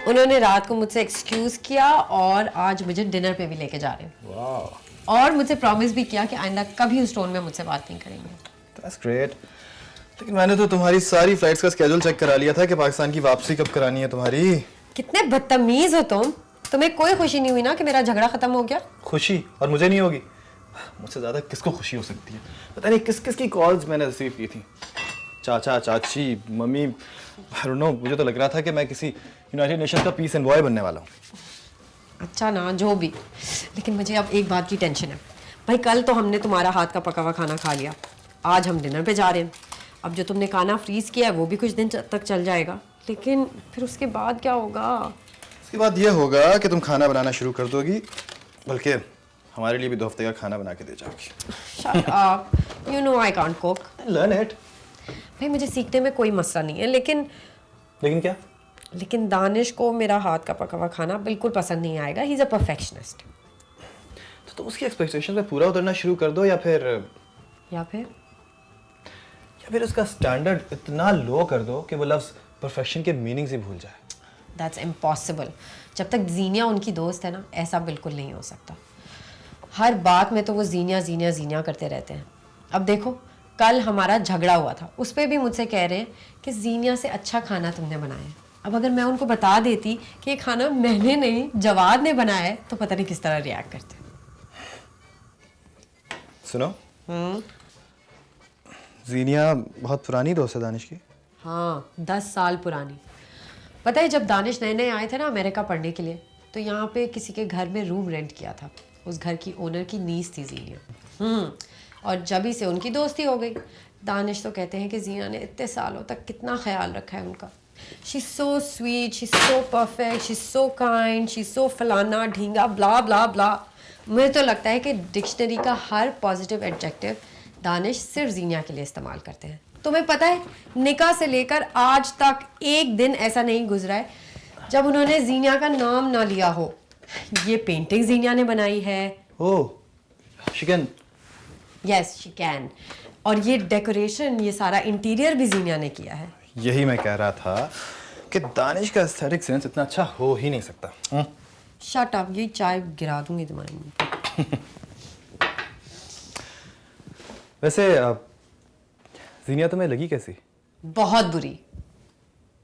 उन्होंने रात को मुझसे एक्सक्यूज किया और आज मुझे डिनर पे भी लेके जा रहे हैं। वाह, और मुझसे प्रॉमिस भी किया कि आइंदा कभी उस टोन में मुझसे बात नहीं करेंगे। That's great. लेकिन मैंने तो तुम्हारी सारी फ्लाइट्स का स्केड्यूल चेक करा लिया था कि पाकिस्तान की वापसी कब करानी है तुम्हारी। कितने बदतमीज हो तुम। तुम्हें कोई खुशी नहीं हुई ना कि मेरा झगड़ा खत्म हो गया? खुशी? और मुझे नहीं होगी? मुझसे ज्यादा किसको खुशी हो सकती है? पता नहीं किस किस की कॉल्स मैंने रिसीव की थी। चाचा, चाची, मम्मी, आई डोंट नो, मुझे तो लग रहा था कि मैं किसी यूनाइटेड नेशन का पीस एनवॉय बनने वाला हूँ। अच्छा ना, जो भी, लेकिन मुझे अब एक बात की टेंशन है। भाई कल तो हमने तुम्हारा हाथ का पका हुआ खाना खा लिया, आज हम डिनर पे जा रहे हैं। अब जो तुमने खाना फ्रीज किया है वो भी कुछ दिन तक चल जाएगा, लेकिन फिर उसके बाद क्या होगा? उसके बाद ये होगा कि तुम खाना बनाना शुरू कर दोगी, बल्कि हमारे लिए भी 2 हफ्ते का खाना बना के दे जाओगी। Shut up. You know I can't cook. Learn it. भाई मुझे सीखने में कोई मसला नहीं है, लेकिन क्या? लेकिन दानिश को मेरा हाथ का पका हुआ खाना बिल्कुल पसंद नहीं आएगा। He is a perfectionist. तो तुम उसकी एक्सपेक्टेशन पे पूरा उतरना शुरू कर दो, या फिर उसका स्टैंडर्ड इतना लो कर दो कि वो लफ्ज परफेक्शन के मीनिंग्स ही भूल जाए। That's impossible. जब तक जीनिया उनकी दोस्त है ना, ऐसा बिल्कुल नहीं हो सकता। हर बात में तो वो जीनिया जीनिया जीनिया करते रहते हैं। अब देखो, कल हमारा झगड़ा हुआ था, उस पर भी मुझसे कह रहे हैं कि जीनिया से अच्छा खाना तुमने बनाया है। अब अगर मैं उनको बता देती कि ये खाना मैंने नहीं जवाद ने बनाया है, तो पता नहीं किस तरह रिएक्ट करते। सुनो, जीनिया बहुत पुरानी दोस्त है दानिश की। हाँ, 10 साल पुरानी। पता है, जब दानिश नए नए आए थे ना अमेरिका पढ़ने के लिए, तो यहाँ पे किसी के घर में रूम रेंट किया था। उस घर की ओनर की नीस थी जीनिया। और जब ही से उनकी दोस्ती हो गई। दानिश तो कहते हैं कि जीनिया ने इतने सालों तक कितना ख्याल रखा है उनका। She so sweet, she so perfect, she so kind, she so फलाना ढींगा ब्ला ब्ला ब्ला। मुझे तो लगता है कि डिक्शनरी का हर पॉजिटिव एडजेक्टिव दानिश सिर्फ जीनिया के लिए इस्तेमाल करते हैं। तुम्हें पता है, निकाह से लेकर आज तक एक दिन ऐसा नहीं गुजरा है जब उन्होंने जीनिया का नाम ना लिया हो। ये पेंटिंग जीनिया ने बनाई है। Oh, she can. Yes, she can. और ये डेकोरेशन, ये सारा इंटीरियर भी जीनिया ने किया है। यही मैं कह रहा था कि दानिश का एस्थेटिक सेंस इतना अच्छा हो ही नहीं सकता। शट अप, ये चाय गिरा दूंगी तुम्हारे मुंह पे। वैसे जीनिया तुम्हें लगी कैसी? बहुत बुरी।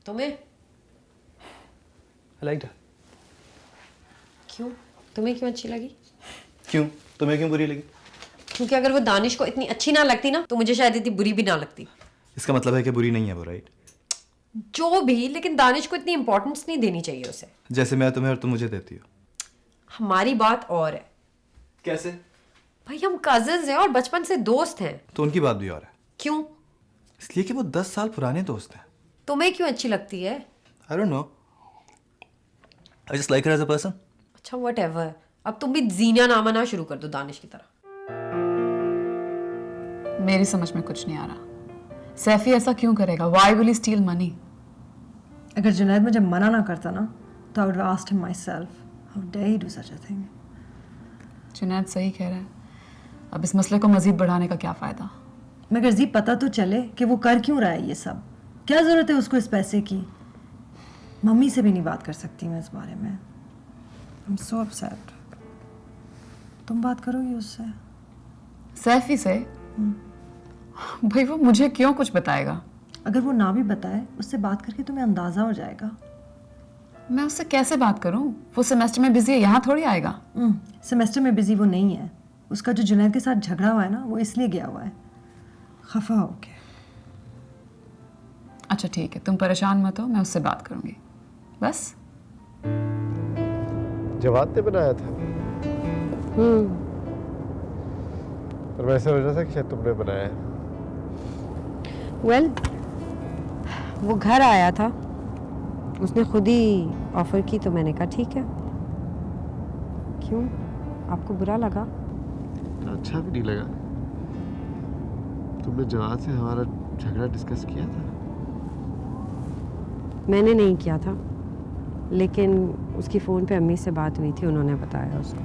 तुम्हें? I liked her. क्यों? तुम्हें क्यों अच्छी लगी? क्यों? तुम्हें क्यों बुरी लगी? क्योंकि अगर वो दानिश को इतनी अच्छी ना लगती ना, तो मुझे शायद इतनी बुरी भी ना लगती। इसका मतलब है कि बुरी नहीं है वो, राइट? जो भी, लेकिन दानिश को इतनी इंपॉर्टेंस नहीं देनी चाहिए उसे। जैसे मैं तुम्हें और तुम मुझे देती हो। हमारी बात और है। कैसे? भाई हम कजिन्स हैं और बचपन से दोस्त हैं। तो उनकी बात भी और है। क्यों? इसलिए कि वो 10 साल पुराने दोस्त हैं। तुम्हें क्यों अच्छी लगती है? I don't know. I just like her as a person. अच्छा, व्हाटएवर। अब तुम भी जीनिया नाम आना शुरू कर दो दानिश की तरह। मेरी समझ में कुछ नहीं आ रहा। सैफी ऐसा क्यों करेगा? Why will he steal money? अगर जुनैद मुझे मना ना करता ना, तो I would have asked him myself. How dare he do such a thing? Junaid सही कह रहा है। अब इस मसले को मजीद बढ़ाने का क्या फायदा? मगर जी पता तो चले कि वो कर क्यों रहा है ये सब। क्या जरूरत है उसको इस पैसे की? मम्मी से भी नहीं बात कर सकती मैं इस बारे में। I'm so upset. तुम बात करोगी उससे? सैफी से? भाई वो मुझे क्यों कुछ बताएगा? अगर वो ना भी बताए, उससे बात करके तुम्हें अंदाजा हो जाएगा। मैं उससे कैसे बात करूं? वो सेमेस्टर में बिजी है, यहाँ थोड़ी आएगा। सेमेस्टर में बिजी वो नहीं है। उसका जो जुनैद के साथ झगड़ा हुआ है ना, वो इसलिए गया हुआ है, खफा होके। अच्छा ठीक है, तुम परेशान मत हो, मैं उससे बात करूंगी। बस। जवाद ने बनाया था। पर मैं समझ रहा था कि शायद तुमने बनाया है। वेल, वो घर आया था, उसने खुद ही ऑफर की, तो मैंने कहा ठीक है। क्यों, आपको बुरा लगा? अच्छा भी नहीं लगा। तुमने जवाद से हमारा झगड़ा डिस्कस किया था? मैंने नहीं किया था, लेकिन उसकी फ़ोन पे अम्मी से बात हुई थी, उन्होंने बताया उसको।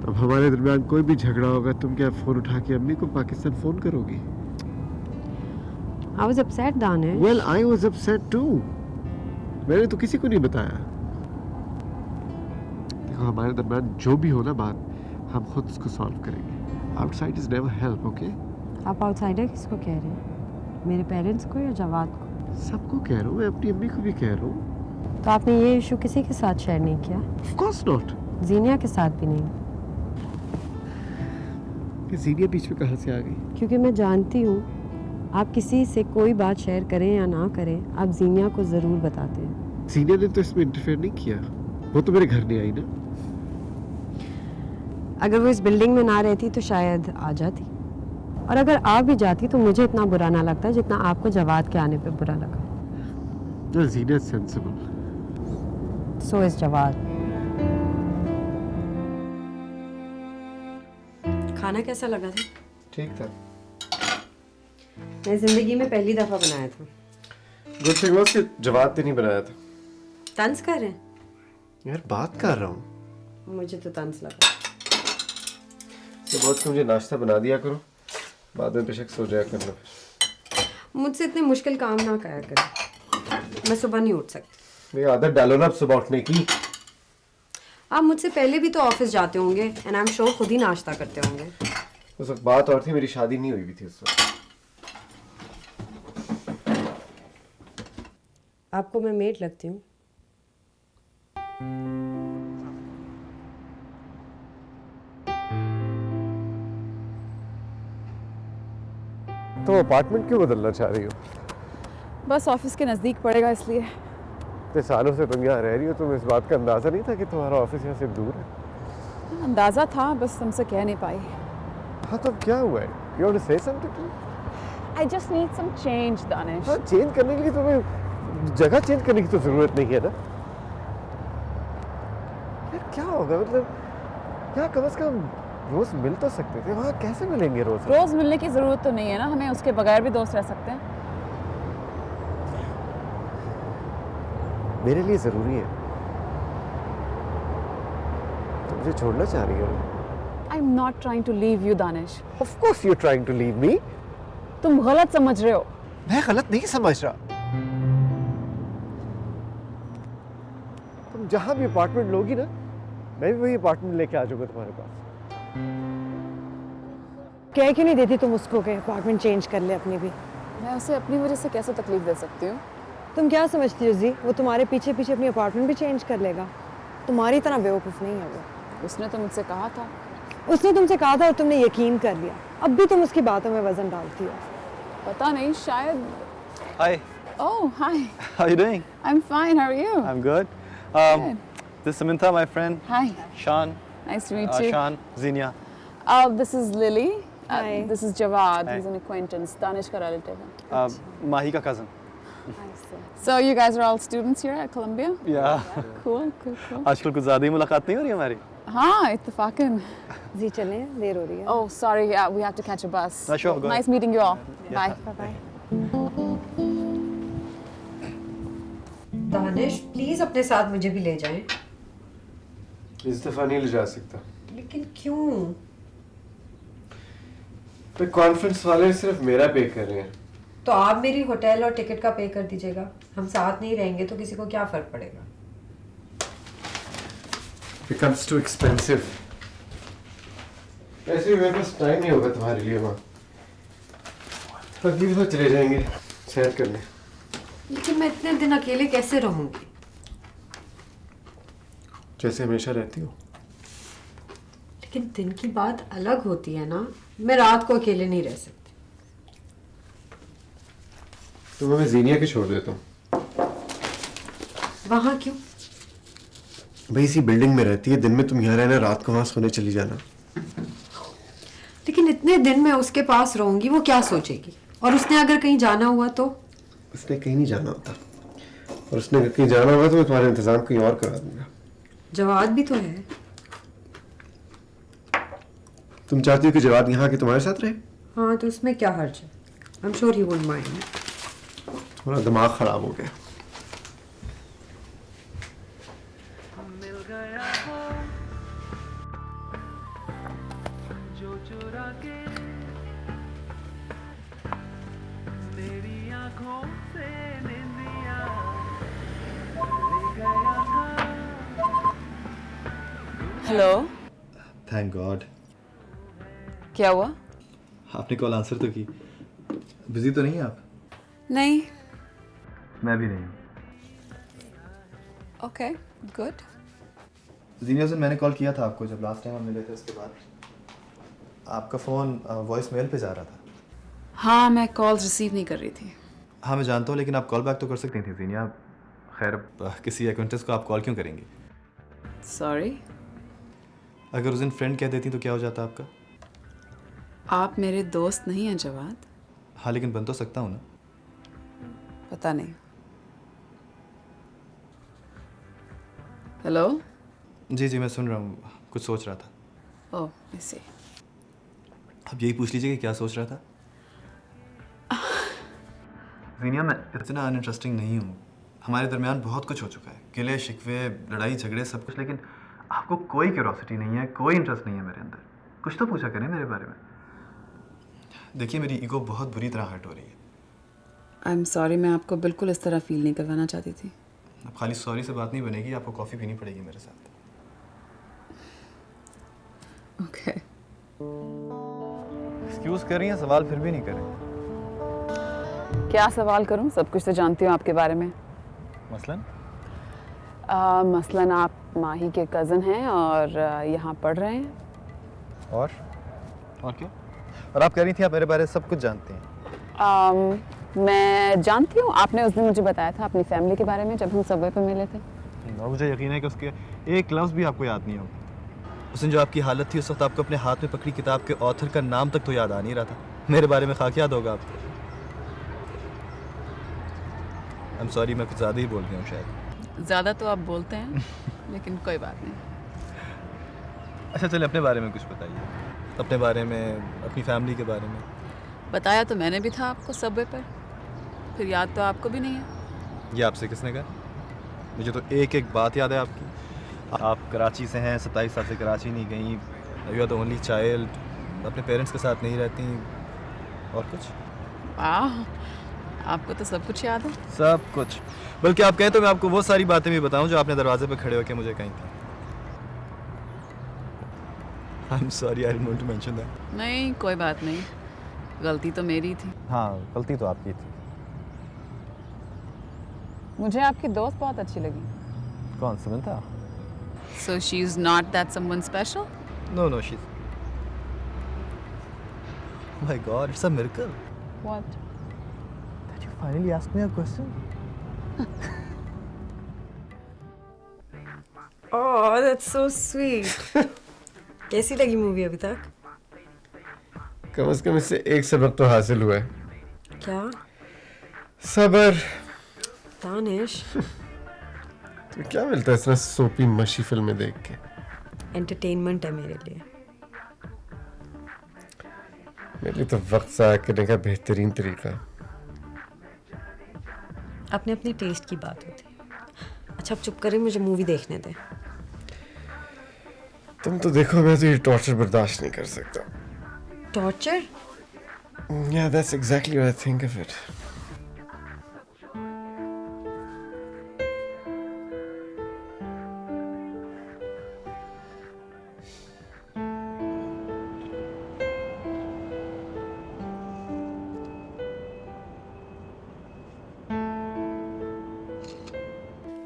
अब हमारे दरमियान कोई भी झगड़ा होगा, तुम क्या फ़ोन उठा के अम्मी को पाकिस्तान फ़ोन करोगी? I was upset, Danish. Well, I was upset too. मैंने तो किसी को नहीं बताया। देखो हमारे दरमियान जो भी हो ना बात, हम खुद उसको सॉल्व करेंगे। Outside is never help, okay? आप आउटसाइडर किसको कह रहे हैं? मेरे पेरेंट्स को या जवाद को? सबको कह रहा हूँ, मैं अपनी अम्मी को भी कह रहा हूँ। तो आपने ये इशू किसी के साथ शेयर नहीं किया? Of course not. जीनिया के साथ भी नहीं? ये जीनिया बीच में कहाँ से आ गई? क्योंकि मैं जानती हूँ आप किसी से कोई बात शेयर करें या ना करें, आप जीनिया को ज़रूर बताते हैं। जीनिया ने तो इसमें इंटरफेयर नहीं किया, वो तो मेरे घर नहीं आई ना। अगर वो इस बिल्डिंग में ना रहती तो शायद आ जाती, और अगर आ भी जाती तो मुझे इतना बुरा ना लगता जितना आपको जवाद के आने पे बुरा लगा। Zinnia sensible. So is Jawad. खाना कैसा लगा था? ठीक था। मैं जिंदगी में पहली दफा बनाया था। गुड थिंग वाज कि जवाद ने नहीं बनाया था। तंज कर रहे हैं? यार बात कर रहा हूँ। मुझे तो तंज लगा। तो बहुत मुझे नाश्ता बना दिया करो, बाद में बेशक सो जाया करना। फिर मुझसे इतने मुश्किल काम ना करा करें, मैं सुबह नहीं उठ सकती। मेरी आदत डालो ना अब सुबह उठने की। आप मुझसे पहले भी तो ऑफिस जाते होंगे एंड आई एम श्योर खुद ही नाश्ता करते होंगे। उस वक्त बात और थी, मेरी शादी नहीं हुई भी थी उस वक्त। आपको मैं मेड लगती हूँ? तो अपार्टमेंट क्यों बदलना चाह रही हो? बस ऑफिस के नज़दीक पड़ेगा इसलिए। इतने सालों से तुम यहाँ रह रही हो, तुम इस बात का अंदाजा नहीं था कि तुम्हारा ऑफिस यहाँ से दूर है? अंदाज़ा था, बस तुमसे कह नहीं पाई। हाँ तो क्या हुआ है? You want to say something? I just need some change, Danish. हाँ, चेंज करने के लिए तुम्हें जगह चेंज करने की तो जरूरत नहीं है ना। यार क्या होगा, मतलब यहाँ कम से कम रोज मिल तो सकते थे, वहाँ कैसे मिलेंगे रोज? रोज मिलने की जरूरत तो नहीं है ना, हमें उसके बगैर भी दोस्त रह सकते हैं। मेरे लिए जरूरी है। तुम मुझे छोड़ना चाह रही हो? I'm not trying to leave you, Danish. Of course you're trying to leave me. तुम गलत समझ रहे हो। मैं गलत नहीं समझ रहा। तुम जहां भी अपार्टमेंट लोगी ना, मैं भी वही अपार्टमेंट लेके आ जाऊंगा तुम्हारे पास। कह क्यों नहीं देती तुम उसको कि अपार्टमेंट चेंज कर ले अपनी भी? मैं उसे अपनी वजह से कैसे तकलीफ दे सकती हूँ? तुम क्या समझती हो जी, वो तुम्हारे पीछे पीछे अपनी अपार्टमेंट भी चेंज कर लेगा? तुम्हारी तरह बेवकूफ़ नहीं है वो। उसने तो मुझसे कहा था। उसने तुमसे कहा था और तुमने यकीन कर लिया। अब भी तुम उसकी बातों में वजन डालती हो। पता नहीं, शायद। Hi, Oh, hi. how are you doing? I'm fine. How are you? I'm good. Good. This is Samantha, my friend. Hi. Sean. Nice to meet you. Sean, Zinia. This is Lily. Hi. This is Jawad. Hi. He's an acquaintance. Danish ka relative. Mahi ka cousin. So you guys are all students here at Columbia? Yeah. Cool, cool, cool. आजकल कुछ ज़्यादा ही मुलाकात नहीं हो रही हमारी? हाँ, इत्तेफाकन. जी चलें, देर हो रही है। Oh, sorry. Yeah, we have to catch a bus. Sure, go Nice ahead. meeting you all. Bye. Bye. Danish please अपने साथ मुझे भी ले जाएं। इस दफा नहीं ले जा सकता। लेकिन क्यों? तो कॉन्फ्रेंस वाले सिर्फ मेरा पे कर रहे हैं। तो आप मेरी होटल और टिकट का पे कर दीजिएगा। हम साथ नहीं रहेंगे तो किसी को क्या फर्क पड़ेगा? Becomes too expensive. ऐसे भी मेरे पास टाइम नहीं होगा तुम्हारे लिए वहाँ। अगली बार चले जाएंगे सैर करने। लेकिन मैं इतने दिन अकेले कैसे रहूंगी? जैसे हमेशा रहती हो। लेकिन दिन की बात अलग होती है ना। मैं रात को अकेले नहीं रह सकती। तो मैं जीनिया के छोड़ देता हूँ। वहाँ क्यों? भाई इसी बिल्डिंग में रहती है, दिन में तुम यहाँ रहना, रात को वहाँ सोने चली जाना। लेकिन इतने दिन मैं उसके पास रहूंगी, वो क्या सोचेगी? और उसने अगर कहीं जाना हुआ तो? उसने कहीं नहीं जाना होता, और उसने अगर कहीं जाना होगा तो मैं तुम्हारे इंतजाम कहीं और करा दूंगा। जवाब भी तो है। तुम चाहती हो कि जवाब यहाँ के तुम्हारे साथ रहे? हाँ तो उसमें क्या हर्ज है? I am sure he wouldn't mind. थोड़ा दिमाग खराब हो गया। हेलो, थैंक गॉड, क्या हुआ? आपने कॉल आंसर तो की। बिजी तो नहीं है आप? नहीं। मैं भी नहीं हूँ। Okay, good. जीनिया से मैंने कॉल किया था आपको जब लास्ट टाइम हम मिले थे, उसके बाद आपका फ़ोन वॉइस मेल पे जा रहा था। हाँ, मैं कॉल्स रिसीव नहीं कर रही थी। हाँ मैं जानता हूँ, लेकिन आप कॉल बैक तो कर सकती थी जीनिया। खैर किसी एक्वेंटेंस को आप कॉल क्यों करेंगे? सॉरी। अगर उस दिन फ्रेंड कह देती तो क्या हो जाता आपका? आप मेरे दोस्त नहीं हैं जवाद। हाँ लेकिन बन तो सकता हूँ ना। पता नहीं। हेलो। जी जी मैं सुन रहा हूँ, कुछ सोच रहा था। ओह, ऐसे। अब यही पूछ लीजिए कि क्या सोच रहा था। जीनिया मैं इतना अनइंटरेस्टिंग नहीं हूँ। हमारे दरमियान बहुत कुछ हो चुका है, गिले शिकवे, लड़ाई झगड़े, सब कुछ, लेकिन आपको कोई क्यूरोसिटी नहीं है, कोई इंटरेस्ट नहीं है मेरे अंदर। कुछ तो पूछा करें मेरे बारे में। देखिए मेरी ईगो बहुत बुरी तरह हर्ट हो रही है। आई एम सॉरी, मैं आपको बिल्कुल इस तरह फील नहीं करवाना चाहती थी। अब खाली सॉरी से बात नहीं बनेगी, आपको कॉफ़ी पीनी पड़ेगी मेरे साथ। ओके। एक्सक्यूज़ कर रही हैं, सवाल फिर भी नहीं करें। क्या सवाल करूं? सब कुछ तो जानती हूँ आपके बारे में। मसलन? मसलन आप माही के कज़न हैं और यहाँ पढ़ रहे हैं। और क्या? और आप कह रही थी आप मेरे बारे में सब कुछ जानती हैं। मैं जानती हूँ, आपने उस दिन मुझे बताया था अपनी फैमिली के बारे में जब हम सबवे पे मिले थे। और मुझे यकीन है कि उसके एक लफ्ज़ भी आपको याद नहीं होगा। उस दिन जो आपकी हालत थी, उस वक्त आपको अपने हाथ में पकड़ी किताब के ऑथर का नाम तक तो याद आ नहीं रहा था। मेरे बारे में खाक याद होगा आपको। आई एम सॉरी, मैं कुछ ज़्यादा ही बोल गया हूँ शायद। ज़्यादा तो आप बोलते हैं लेकिन कोई बात नहीं। अच्छा चलिए अपने बारे में कुछ बताइए, अपने बारे में, अपनी फैमिली के बारे में। बताया तो मैंने भी था आपको सबवे पर, फिर याद तो आपको भी नहीं है। ये आपसे किसने कहा? मुझे तो एक एक बात याद है आपकी। आप कराची से हैं, 27 साल से कराची नहीं गई, you are the only child, अपने पेरेंट्स के साथ नहीं रहती, और कुछ? वाह, आपको तो सब कुछ याद है। सब कुछ, बल्कि आप कहें तो मैं आपको वो सारी बातें भी बताऊं जो आपने दरवाजे पे खड़े होकर मुझे कही थी। I am sorry, I didn't want to mention that. नहीं, कोई बात नहीं, गलती तो मेरी थी। हाँ गलती तो आपकी थी। मुझे आपकी दोस्त बहुत अच्छी लगी। कौन Samantha? So she is not that someone special? No no, she, my god, it's a miracle what? That you finally asked me a question. Oh that's so sweet. कैसी लगी मूवी अभी तक? कम से कम इससे एक सबक तो हासिल हुआ है। क्या? सबर। दानिश, तो क्या मिलता है इतना सोपी मशी फिल्में देख के? एंटरटेनमेंट है मेरे लिए। मेरे लिए तो वक्त ज़ाया करने का बेहतरीन तरीका। अपने अपने टेस्ट की बात होती है। अच्छा अब चुप करें, मुझे मूवी देखने दे। तुम तो देखो, मैं तो ये टॉर्चर बर्दाश्त नहीं कर सकता। Torture? Yeah, that's exactly what I think of it.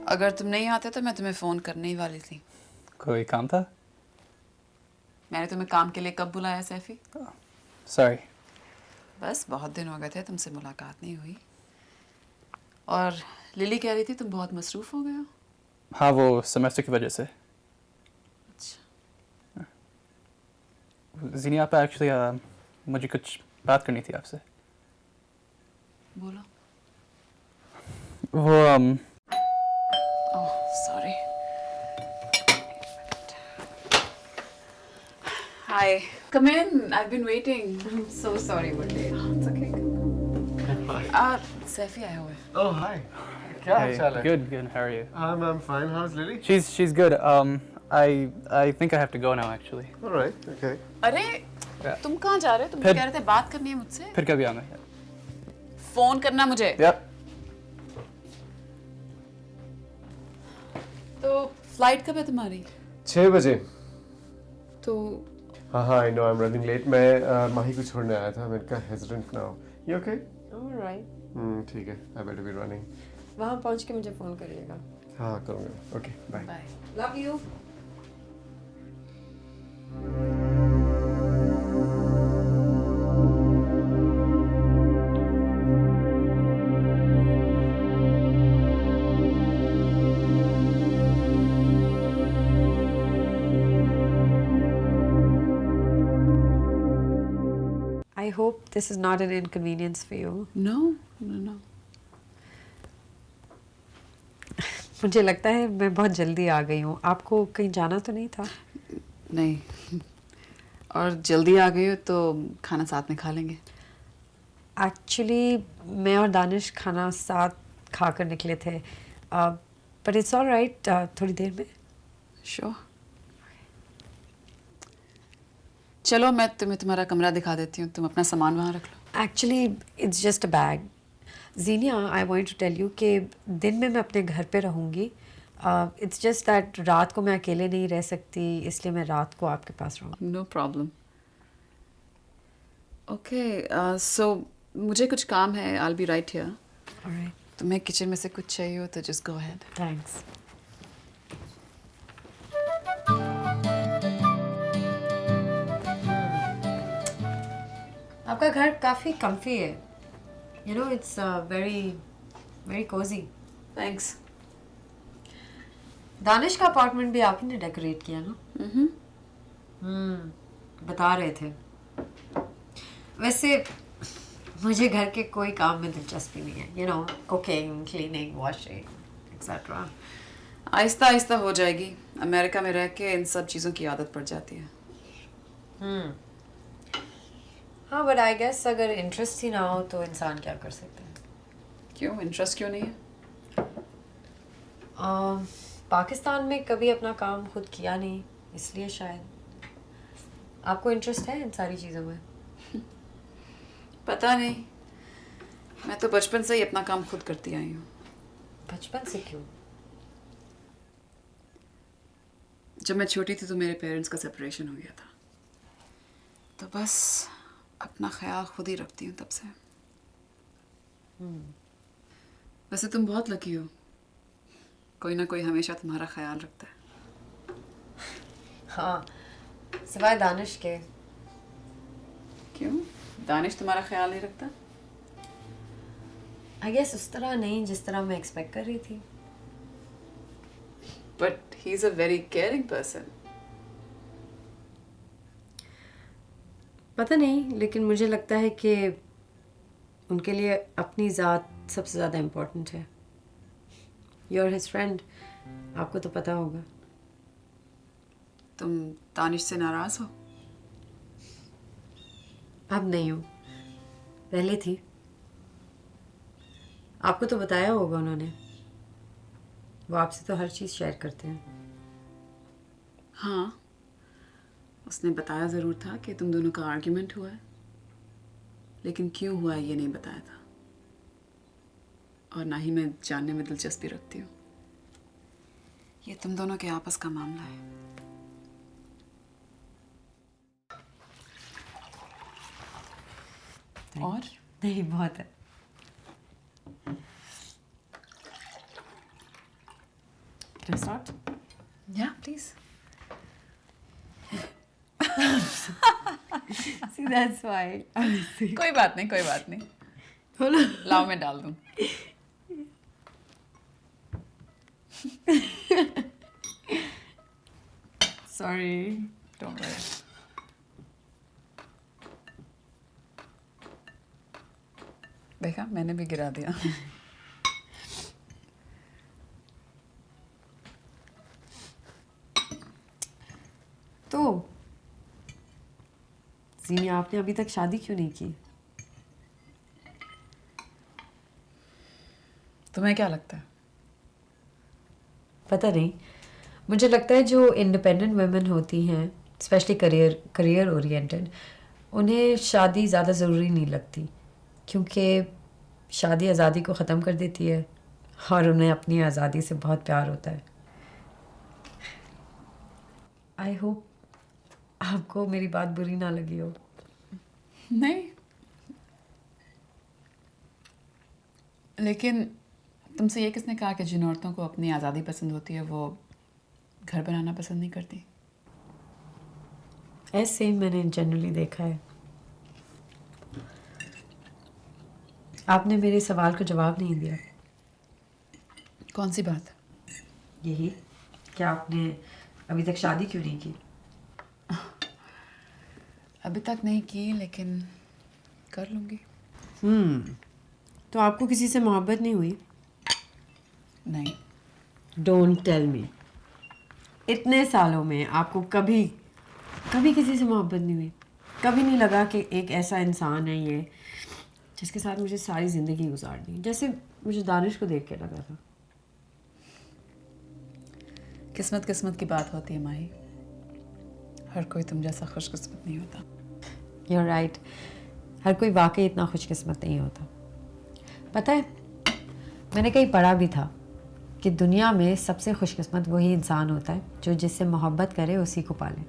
अगर तुम नहीं आते तो मैं तुम्हें फ़ोन करने ही वाली थी। कोई काम था? मैंने तुम्हें काम के लिए कब बुलाया सैफी? सॉरी। बस बहुत दिन हो गए थे तुमसे मुलाकात नहीं हुई। और लिली कह रही थी तुम बहुत मसरूफ़ हो गए हो। हाँ, वो सेमेस्टर की वजह से। अच्छा। जीनिया आप एक्चुअली मुझे कुछ बात करनी थी आपसे। बोलो। वो oh sorry. Hi. Come in. I've been waiting. I'm so sorry, Monday. It's okay. Saifi आया हुआ है। Oh, hi. क्या हाल चाल है? Good, good. How are you? I'm fine. How's Lily? She's good. I think I have to go now actually. All right. Okay. अरे तुम कहाँ जा रहे हो? तुम तो फिर- कह रहे थे बात करनी है मुझसे। फिर कभी आऊँगा। फोन करना मुझे। Yep. तो फ्लाइट कब है तुम्हारी? 6 बजे। तो हाँ हाँ, I know I am running late. मैं माही को छोड़ने आया था। मैंने कहा हेजिटेंट ना हो। You okay? ऑलराइट, ठीक है। I better be running. वहाँ पहुँच के मुझे फ़ोन करिएगा। हाँ करूँगा। Okay bye. Bye. Love you. I hope this is not an inconvenience for you. No no no. मुझे लगता है मैं बहुत जल्दी आ गई हूँ। आपको कहीं जाना तो नहीं था? नहीं, और जल्दी आ गई हो तो खाना साथ में खा लेंगे। एक्चुअली मैं और दानिश खाना साथ खाकर निकले थे, बट इट्स ऑल राइट, थोड़ी देर में। श्योर। चलो मैं तुम्हें तुम्हारा कमरा दिखा देती हूँ, तुम अपना सामान वहाँ रख लो। Actually it's just a bag. Zeenia, I want to tell you कि दिन में मैं अपने घर पे रहूँगी। इट्स जस्ट दैट रात को मैं अकेले नहीं रह सकती, इसलिए मैं रात को आपके पास रहूँगी। No problem. ओके, सो मुझे कुछ काम है। I will be right here. Alright, तुम्हें किचन में से कुछ चाहिए हो तो जस्ट गो अहेड। थैंक्स। आपका घर काफ़ी कम्फी है। You know, it's very very Cozi. Thanks. Danish का अपार्टमेंट भी आप ही ने डेकोरेट किया ना? बता रहे थे। वैसे मुझे घर के कोई काम में दिलचस्पी नहीं है। You know, cooking, cleaning, washing etcetera. Aahista Aahista हो जाएगी। अमेरिका में रह के इन सब चीज़ों की आदत पड़ जाती है। हाँ, बट आई गेस अगर इंटरेस्ट ही ना हो तो इंसान क्या कर सकता है। क्यों इंटरेस्ट क्यों नहीं है? पाकिस्तान में कभी अपना काम खुद किया नहीं, इसलिए शायद। आपको इंटरेस्ट है इन सारी चीज़ों में? पता नहीं, मैं तो बचपन से ही अपना काम खुद करती आई हूँ। बचपन से क्यों? जब मैं छोटी थी तो मेरे पेरेंट्स का सेपरेशन हो गया था, तो बस अपना ख्याल खुद ही रखती हूँ तब से। वैसे तुम बहुत लकी हो, कोई ना कोई हमेशा तुम्हारा ख्याल रखता है। हाँ, सिवाय दानिश के। क्यों, दानिश तुम्हारा ख्याल नहीं रखता? आई गेस उस तरह नहीं जिस तरह मैं एक्सपेक्ट कर रही थी। But he is a very caring person. पता नहीं, लेकिन मुझे लगता है कि उनके लिए अपनी ज़ात सबसे ज़्यादा इम्पोर्टेंट है। यू आर हिज फ्रेंड, आपको तो पता होगा। तुम दानिश से नाराज हो? अब नहीं हूँ, पहले थी। आपको तो बताया होगा उन्होंने, वो आपसे तो हर चीज़ शेयर करते हैं। हाँ, उसने बताया ज़रूर था कि तुम दोनों का आर्ग्यूमेंट हुआ है, लेकिन क्यों हुआ है ये नहीं बताया था, और ना ही मैं जानने में दिलचस्पी रखती हूँ। ये तुम दोनों के आपस का मामला है। और नहीं, बहुत है। Can I start? या प्लीज। See, that's why. कोई बात नहीं, कोई बात नहीं, लाओ मैं डाल दूँ। Sorry. Don't worry. देखा, मैंने भी गिरा दिया। तो जीनिया, आपने अभी तक शादी क्यों नहीं की? तुम्हें क्या लगता है? पता नहीं, मुझे लगता है जो इंडिपेंडेंट वुमेन होती हैं, स्पेशली करियर ओरिएंटेड, उन्हें शादी ज़्यादा ज़रूरी नहीं लगती, क्योंकि शादी आज़ादी को ख़त्म कर देती है और उन्हें अपनी आज़ादी से बहुत प्यार होता है। आई होप आपको मेरी बात बुरी ना लगी हो। नहीं, लेकिन तुमसे ये किसने कहा कि जिन औरतों को अपनी आज़ादी पसंद होती है वो घर बनाना पसंद नहीं करती? ऐसे ही मैंने जनरली देखा है। आपने मेरे सवाल का जवाब नहीं दिया। कौन सी बात? यही कि आपने अभी तक शादी क्यों नहीं की? अभी तक नहीं की, लेकिन कर लूँगी। तो आपको किसी से मोहब्बत नहीं हुई? नहीं। Don't tell me. इतने सालों में आपको कभी कभी किसी से मोहब्बत नहीं हुई? कभी नहीं लगा कि एक ऐसा इंसान है ये जिसके साथ मुझे सारी ज़िंदगी गुजारनी, जैसे मुझे दानिश को देख के लगा था? किस्मत किस्मत की बात होती है माही। हर कोई तुम जैसा खुशकिस्मत नहीं होता। You're right. हर कोई वाकई इतना खुशकिस्मत नहीं होता। पता है, मैंने कहीं पढ़ा भी था कि दुनिया में सबसे खुशकिस्मत वही इंसान होता है जो जिससे मोहब्बत करे उसी को पाले।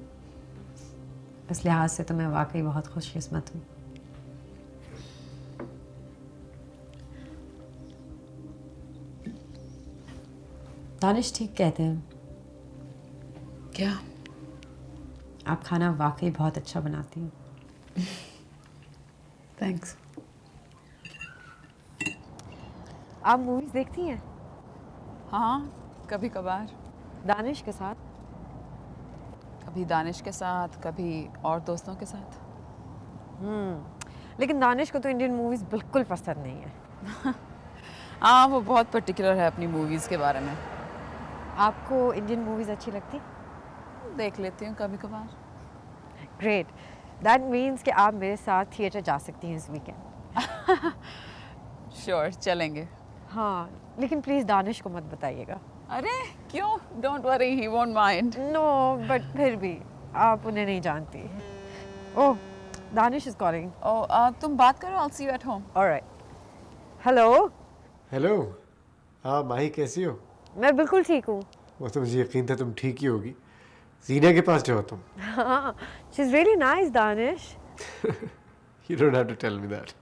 इस लिहाज से तो मैं वाकई बहुत खुशकिस्मत हूँ। दानिश ठीक कहते हैं। क्या? आप खाना वाकई बहुत अच्छा बनाती हैं। थैंक्स। आप मूवीज देखती हैं? हाँ, कभी कभार। दानिश के साथ? कभी दानिश के साथ, कभी और दोस्तों के साथ। लेकिन दानिश को तो इंडियन मूवीज बिल्कुल पसंद नहीं है। हाँ, वो बहुत पर्टिकुलर है अपनी मूवीज़ के बारे में। आपको इंडियन मूवीज अच्छी लगती? देख लेती हूँ कभी कभार। ग्रेट, दैट मीन्स कि आप मेरे साथ थिएटर जा सकती हैं इस वीकेंड। श्योर, चलेंगे। हाँ, लेकिन प्लीज़ दानिश को मत बताइएगा। अरे क्यों? Don't worry, he won't mind. No, but फिर भी आप उन्हें नहीं जानती। Oh, Danish is calling. Oh, तुम बात करो, I'll see you at home। Alright. Hello. Hello. हाँ माही, कैसी हो? मैं बिल्कुल ठीक हूँ। वो तो मुझे यकीन था तुम ठीक ही होगी। जीना के पास जाओ तुम। हाँ, she is really nice Danish. You don't have to tell me that.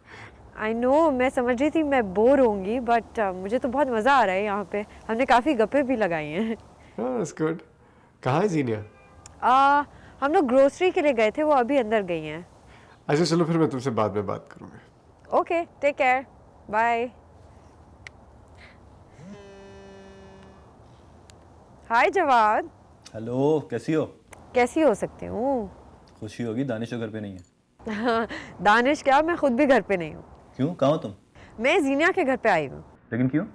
I know, मैं समझ रही थी मैं बोर होंगी, बट मुझे तो बहुत मज़ा आ रहा है यहाँ पे। हमने काफ़ी गप्पे भी लगाई हैं। Oh, that's good. कहाँ है जीनिया? हम लोग ग्रोसरी के लिए गए थे, वो अभी अंदर गई हैं। अच्छा चलो, फिर मैं तुमसे बाद में बात करूँगा। Okay, take care, bye. Hi Jawad. Hello, कैसी हो? कैसी हो सकती हूँ? खुशी होगी, दानिश तो घर पे नहीं है। दानिश क्या, मैं खुद भी घर पे नहीं हूँ। क्यों, कहाँ हो तुम? मैं जीनिया के घर पे आई हूँ। लेकिन क्यों?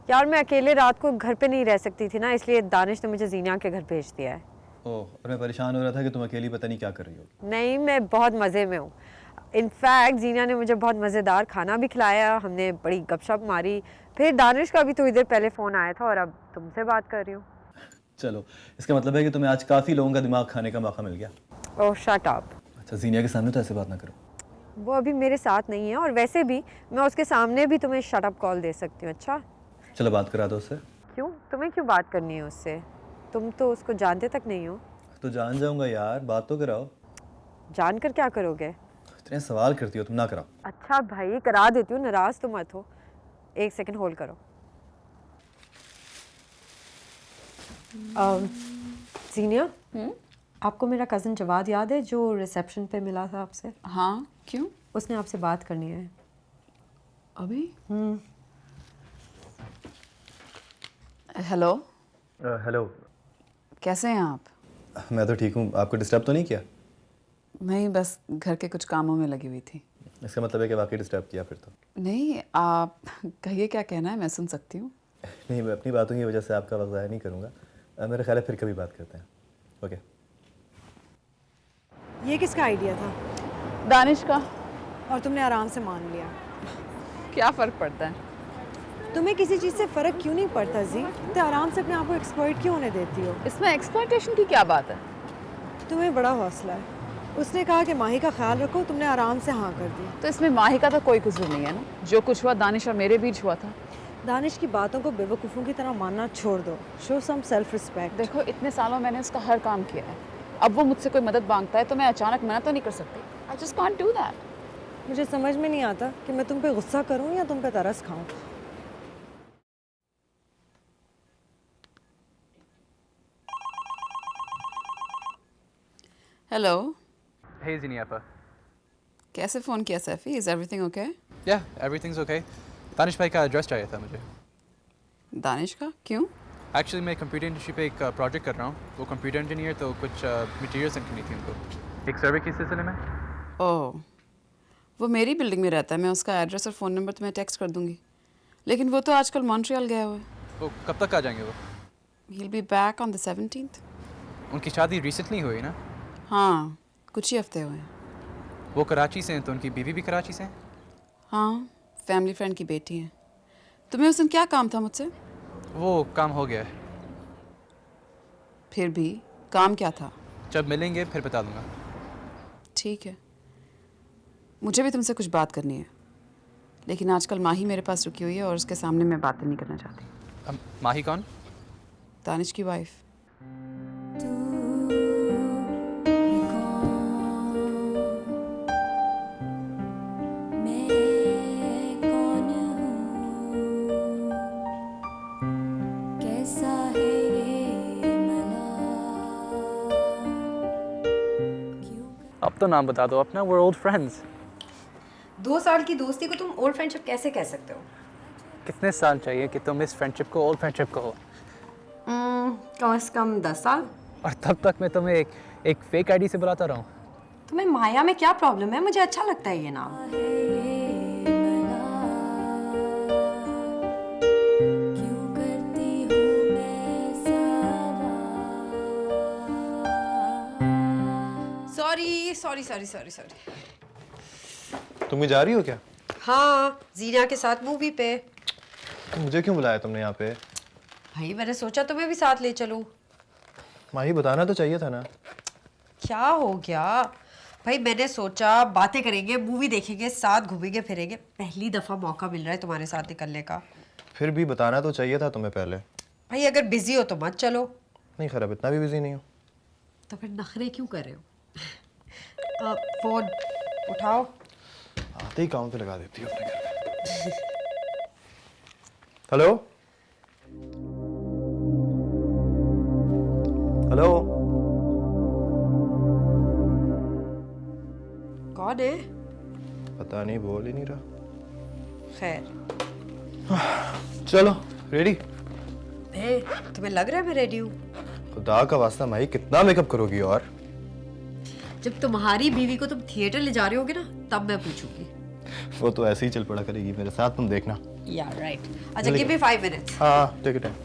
यार मैं अकेले रात को घर पे नहीं रह सकती थी ना, इसलिए दानिश ने मुझे जीनिया के घर भेज दिया है। ओह, और मैं परेशान हो रहा था कि तुम अकेली पता नहीं क्या कर रही हो। नहीं, मैं बहुत मज़े में हूँ। इनफैक्ट जीनिया ने मुझे बहुत मज़ेदार खाना भी खिलाया, हमने बड़ी गपशप मारी। फिर दानिश का भी थोड़ी देर पहले फ़ोन आया था और अब तुमसे बात कर रही हूँ। चलो, इसका मतलब है कि तुम्हें आज काफ़ी लोगों का दिमाग खाने का मौका मिल गया। ओह शट अप। अच्छा, जीनिया के सामने तो ऐसे बात ना करो। वो अभी मेरे साथ नहीं है, और वैसे भी मैं उसके सामने भी तुम्हें शट अप कॉल दे सकती हूँ। अच्छा चलो, बात करा दो उससे। क्यों, तुम्हें क्यों बात करनी है उससे? तुम तो उसको जानते तक नहीं हो। तो जान जाऊंगा यार, बात तो कराओ। जानकर क्या करोगे? इतने सवाल करती हो तुम, ना कराओ। अच्छा भाई, करा देती हूँ, नाराज तो मत हो। एक सेकंड होल्ड करो। सीनिया, आपको मेरा कज़न जवाद याद है जो रिसेप्शन पे मिला था आपसे? हाँ, क्यों? उसने आपसे बात करनी है अभी? हेलो। हेलो। कैसे हैं आप? मैं तो ठीक हूँ, आपको डिस्टर्ब तो नहीं किया? नहीं, बस घर के कुछ कामों में लगी हुई थी। इसका मतलब है कि वाकई डिस्टर्ब किया फिर तो। नहीं, आप कहिए क्या कहना है, मैं सुन सकती हूँ। नहीं, मैं अपनी बातों की वजह से आपका वक्त ज़ाया नहीं करूँगा। मेरा ख्याल है फिर कभी बात करते हैं। ओके। ये किसका आइडिया था? दानिश का। और तुमने आराम से मान लिया। क्या फ़र्क पड़ता है? तुम्हें किसी चीज़ से फ़र्क क्यों नहीं पड़ता जी? तो आराम से अपने आप को एक्सप्लॉइट क्यों होने देती हो? इसमें एक्सप्लॉइटेशन की क्या बात है? तुम्हें बड़ा हौसला है। उसने कहा कि माही का ख्याल रखो, तुमने आराम से हाँ कर दी। तो इसमें माही का तो कोई कसूर नहीं है ना। जो कुछ हुआ दानिश और मेरे बीच हुआ था। दानिश की बातों को बेवकूफ़ों की तरह मानना छोड़ दो। Show some self respect. देखो, इतने सालों मैंने उसका हर काम किया है। अब वो मुझसे कोई मदद मांगता है तो मैं अचानक मना तो नहीं कर सकती। I just can't do that. मुझे समझ में नहीं आता कि मैं तुम पे गुस्सा करूं या तुम पे तरस खाऊं। Hello, Hey, Ziniapa. कैसे फ़ोन किया Saifi? Is everything okay? Yeah, everything's okay. Danish भाई का एड्रेस चाहिए था मुझे। दानिश का क्यों? एक्चुअली मैं कंप्यूटर इंडस्ट्री पे एक प्रोजेक्ट कर रहा हूँ। वो कंप्यूटर इंजीनियर, तो कुछ मटेरियल सेंड करनी थी उनको एक सर्वे के सिलसिले में। ओह, वो मेरी बिल्डिंग में रहता है। मैं उसका एड्रेस और फ़ोन नंबर तुम्हें टेक्स्ट कर दूँगी। लेकिन वो तो आजकल मॉन्ट्रियल गया हुआ है। वो कब तक आ जाएंगे वो? He'll be back on the 17th। उनकी शादी रिसेंटली हुई ना? हाँ, कुछ ही हफ्ते हुए हैं। वो कराची से हैं, तो उनकी बीवी भी कराची से हैं? हाँ, फैमिली फ्रेंड की बेटी है। तुम्हें उस दिन क्या काम था मुझसे? वो काम हो गया है। फिर भी काम क्या था? जब मिलेंगे फिर बता दूंगा। ठीक है, मुझे भी तुमसे कुछ बात करनी है, लेकिन आजकल माही मेरे पास रुकी हुई है और उसके सामने मैं बातें नहीं करना चाहती। माही कौन? दानिश की वाइफ। अब तो नाम बता दो अपना। We're old friends। 2 साल की दोस्ती को तुम ओल्ड फ्रेंडशिप कैसे कह सकते हो? कितने साल चाहिए कि तुम इस फ्रेंडशिप को ओल्ड फ्रेंडशिप कहो? कम से कम 10 साल। और तब तक मैं तुम्हें एक फेक आईडी से बुलाता रहूं? तुम्हें माया में क्या प्रॉब्लम है? मुझे अच्छा लगता है ये नाम। सॉरी। तुम भी जा रही हो क्या? हाँ, जीना के साथ मूवी पे। तो मुझे क्यों बुलाया तुमने यहाँ पे? भाई मैंने सोचा तुम्हें भी साथ ले चलूं। माही बताना तो चाहिए था ना। क्या हो गया भाई? मैंने सोचा बातें करेंगे, मूवी देखेंगे, साथ घूमेंगे फिरेंगे। पहली दफा मौका मिल रहा है तुम्हारे साथ निकलने का। फिर भी बताना तो चाहिए था तुम्हें पहले। भाई अगर बिजी हो तो मत चलो। नहीं खराब, इतना भी बिजी नहीं हो। तो फिर नखरे क्यों कर रहे हो? फोन उठाओ। आते ही काम पे लगा देती हो अपने घर में। हेलो हेलो, कौन है? पता नहीं, बोल ही नहीं रहा। खैर, चलो रेडी। तुम्हें लग रहा है मैं रेडी हूँ? खुदा का वास्ता माही, कितना मेकअप करोगी? और जब तुम्हारी बीवी को तुम थिएटर ले जा रहे होगे ना, तब मैं पूछूंगी। वो तो ऐसे ही चल पड़ा करेगी मेरे साथ, तुम देखना। या राइट। अच्छा, गिव मी 5 मिनट्स। हाँ टेक इट टाइम।